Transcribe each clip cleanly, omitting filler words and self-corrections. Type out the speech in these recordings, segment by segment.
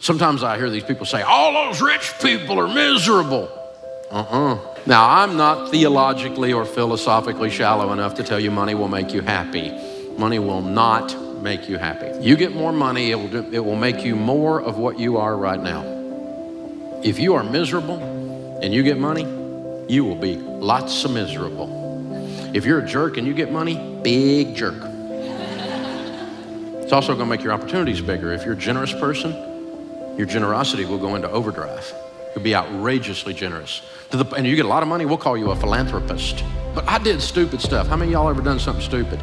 Sometimes I hear these people say, all those rich people are miserable. Now, I'm not theologically or philosophically shallow enough to tell you money will make you happy. Money will not make you happy. You get more money, it will make you more of what you are right now. If you are miserable and you get money, you will be lots of miserable. If you're a jerk and you get money, big jerk. It's also going to make your opportunities bigger. If you're a generous person, your generosity will go into overdrive. You'll be outrageously generous. And you get a lot of money, we'll call you a philanthropist. But I did stupid stuff. How many of y'all ever done something stupid?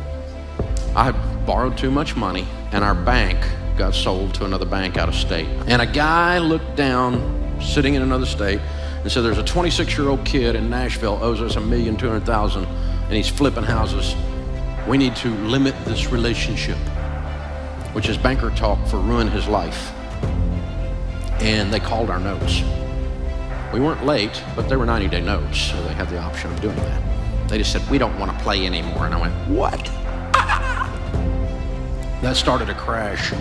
I had borrowed too much money, and our bank got sold to another bank out of state. And a guy looked down, sitting in another state, and said, there's a 26-year-old kid in Nashville owes us $1,200,000, and he's flipping houses. We need to limit this relationship, which is banker talk for ruin his life. And they called our notes. We weren't late, but they were 90-day notes, so they had the option of doing that. They just said, we don't want to play anymore. And I went, what? That started a crash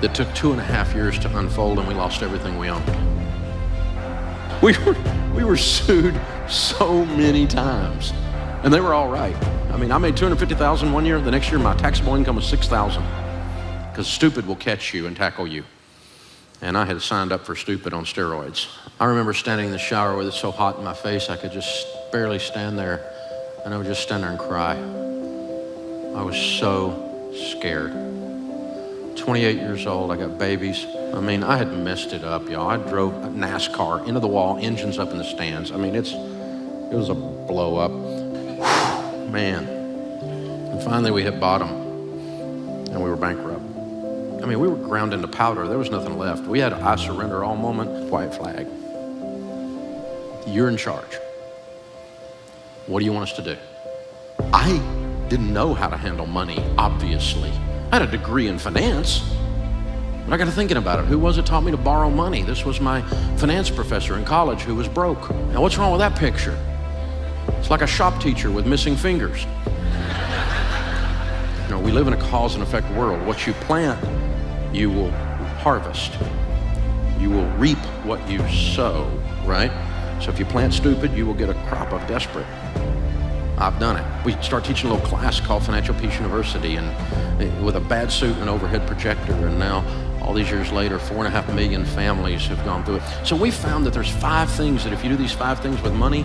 that took 2.5 years to unfold, and we lost everything we owned. We were sued so many times, and they were all right. I mean, I made $250,000 one year. The next year, my taxable income was $6,000, because stupid will catch you and tackle you. And I had signed up for stupid on steroids. I remember standing in the shower with it so hot in my face, I could just barely stand there, and I would just stand there and cry. I was so scared. 28 years old, I got babies. I mean, I had messed it up, y'all. I drove a NASCAR into the wall, engines up in the stands. I mean, it was a blow up. Man. And finally we hit bottom, and we were bankrupt. I mean, we were ground into powder. There was nothing left. We had a I surrender all moment, white flag. You're in charge. What do you want us to do? I didn't know how to handle money, obviously. I had a degree in finance, but I got to thinking about it. Who was it taught me to borrow money? This was my finance professor in college who was broke. Now, what's wrong with that picture? It's like a shop teacher with missing fingers. You know, we live in a cause and effect world. What you plant, you will harvest. You will reap what you sow, right? So if you plant stupid, you will get a crop of desperate. I've done it. We start teaching a little class called Financial Peace University, and with a bad suit and an overhead projector, and now all these years later, 4.5 million families have gone through it. So we found that there's 5 things that if you do these 5 things with money,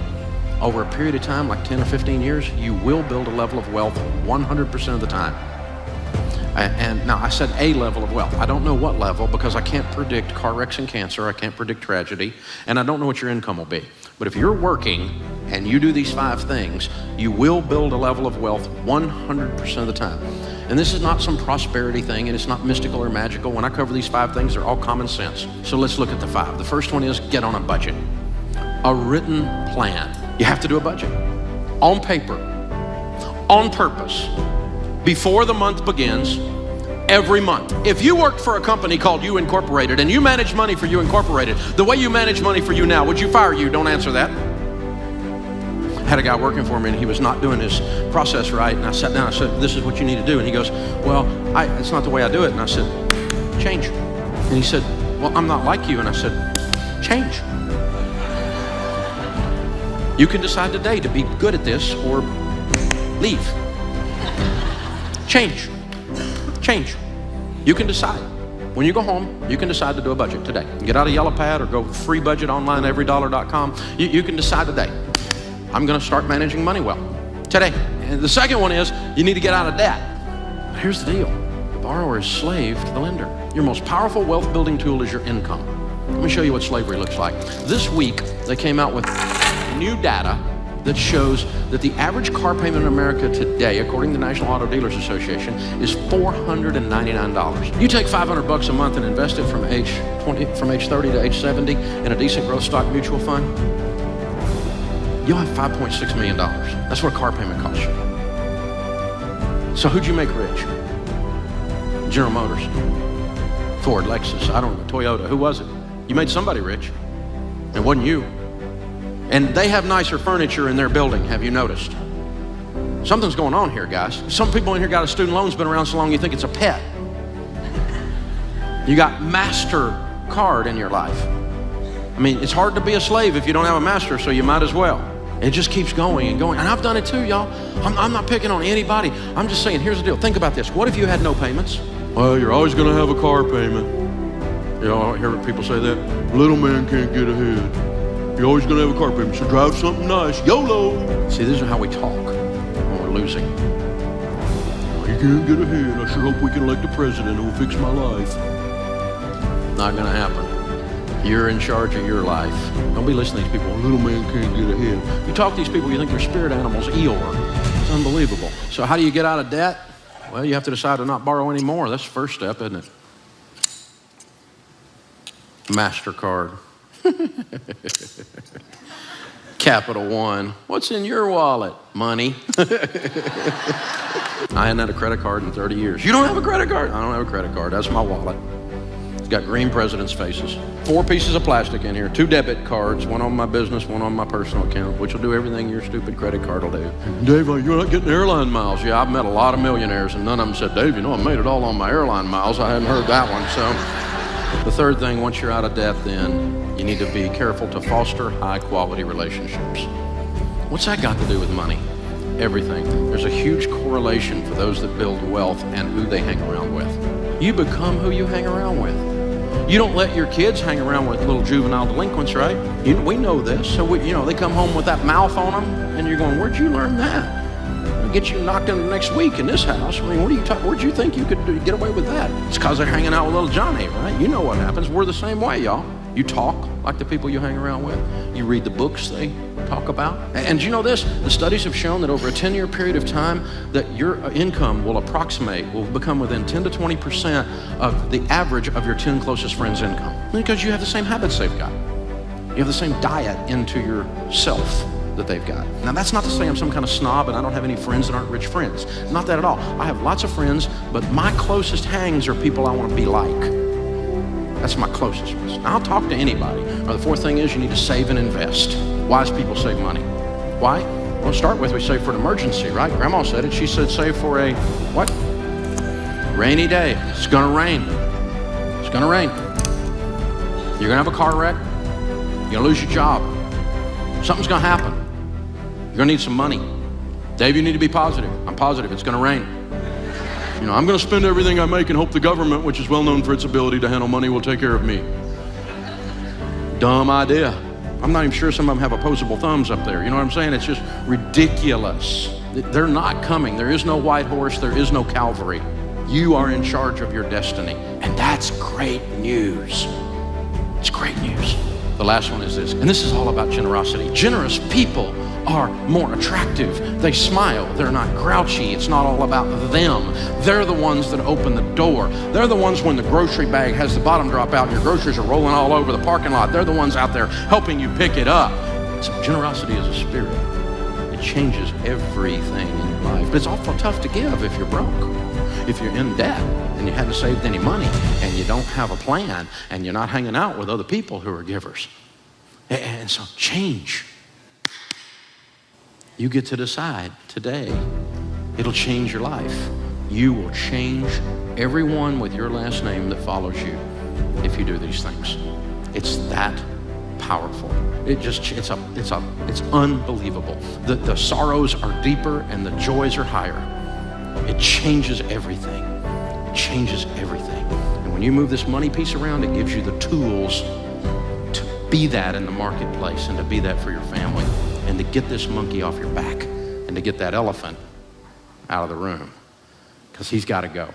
over a period of time, like 10 or 15 years, you will build a level of wealth 100% of the time. And now I said a level of wealth. I don't know what level, because I can't predict car wrecks and cancer. I can't predict tragedy, and I don't know what your income will be. But if you're working and you do these 5 things, you will build a level of wealth 100% of the time. And this is not some prosperity thing, and it's not mystical or magical. When I cover these 5 things, they're all common sense. So let's look at the 5. The first one is get on a budget. A written plan. You have to do a budget. On paper. On purpose. Before the month begins, every month. If you worked for a company called You Incorporated and you manage money for You Incorporated, the way you manage money for you now, would you fire you? Don't answer that. I had a guy working for me, and he was not doing his process right, and I sat down and I said, this is what you need to do. And he goes, well, it's not the way I do it. And I said, change. And he said, well, I'm not like you. And I said, change. You can decide today to be good at this or leave. Change. Change. You can decide. When you go home, you can decide to do a budget today. Get out a yellow pad or go free budget online, everydollar.com. You can decide today. I'm going to start managing money well today. And the second one is you need to get out of debt. But here's the deal. The borrower is slave to the lender. Your most powerful wealth building tool is your income. Let me show you what slavery looks like. This week, they came out with new data that shows that the average car payment in America today, according to the National Auto Dealers Association, is $499. You take $500 a month and invest it from age 30 to age 70 in a decent growth stock mutual fund, you'll have $5.6 million. That's what a car payment costs you. So who'd you make rich? General Motors, Ford, Lexus, I don't know, Toyota, who was it? You made somebody rich. It wasn't you. And they have nicer furniture in their building, have you noticed? Something's going on here, guys. Some people in here got a student loan that's been around so long you think it's a pet. You got MasterCard in your life. I mean, it's hard to be a slave if you don't have a master, so you might as well. It just keeps going and going. And I've done it too, y'all. I'm not picking on anybody. I'm just saying, here's the deal. Think about this. What if you had no payments? Well, you're always going to have a car payment. You know, I hear people say that. Little man can't get ahead. You're always going to have a car payment, so drive something nice. YOLO. See, this is how we talk when we're losing. You can't get ahead. I sure hope we can elect a president who will fix my life. Not going to happen. You're in charge of your life. Don't be listening to these people. Little man can't get ahead. You talk to these people, you think they're spirit animals, Eeyore. It's unbelievable. So how do you get out of debt? Well, you have to decide to not borrow anymore. That's the first step, isn't it? MasterCard. Capital One. What's in your wallet? Money. I hadn't had a credit card in 30 years. You don't have a credit card? I don't have a credit card. That's my wallet. It's got green presidents' faces. 4 pieces of plastic in here, 2 debit cards, one on my business, one on my personal account, which will do everything your stupid credit card will do. Dave, you're not getting airline miles. Yeah, I've met a lot of millionaires, and none of them said, Dave, you know, I made it all on my airline miles. I hadn't heard that one. So the third thing, once you're out of debt, then you need to be careful to foster high-quality relationships. What's that got to do with money? Everything. There's a huge correlation for those that build wealth and who they hang around with. You become who you hang around with. You don't let your kids hang around with little juvenile delinquents, right? We know this. So, they come home with that mouth on them, and you're going, where'd you learn that? I'll get you knocked in next week in this house. I mean, what are you talking? Where'd you think you could get away with that? It's because they're hanging out with little Johnny, right? You know what happens. We're the same way, y'all. You talk like the people you hang around with. You read the books they talk about. And you know this? The studies have shown that over a 10-year period of time that your income will become within 10 to 20% of the average of your 10 closest friends' income. Because you have the same habits they've got. You have the same diet into yourself that they've got. Now, that's not to say I'm some kind of snob and I don't have any friends that aren't rich friends. Not that at all. I have lots of friends, but my closest hangs are people I want to be like. That's my closest ones. I'll talk to anybody. Or the fourth thing is you need to save and invest. Wise people save money. Why? Well, to start with, we save for an emergency, right? Grandma said it. She said save for a, what? Rainy day. It's gonna rain. It's gonna rain. You're gonna have a car wreck. You're gonna lose your job. Something's gonna happen. You're gonna need some money. Dave, you need to be positive. I'm positive. It's gonna rain. I'm going to spend everything I make and hope the government, which is well known for its ability to handle money, will take care of me. Dumb idea. I'm not even sure some of them have opposable thumbs up there. You know what I'm saying? It's just ridiculous. They're not coming. There is no white horse. There is no Calvary. You are in charge of your destiny. And that's great news. It's great news. The last one is this, and this is all about generosity. Generous people are more attractive. They smile. They're not grouchy. It's not all about them. They're the ones that open the door. They're the ones when the grocery bag has the bottom drop out and your groceries are rolling all over the parking lot. They're the ones out there helping you pick it up. So generosity is a spirit. It changes everything in your life. But it's awful tough to give if you're broke. If you're in debt and you haven't saved any money and you don't have a plan and you're not hanging out with other people who are givers. And so change. You get to decide today. It'll change your life. You will change everyone with your last name that follows you if you do these things. It's that powerful. It's unbelievable. The sorrows are deeper and the joys are higher. It changes everything. It changes everything. And when you move this money piece around, it gives you the tools to be that in the marketplace and to be that for your family and to get this monkey off your back and to get that elephant out of the room because he's got to go.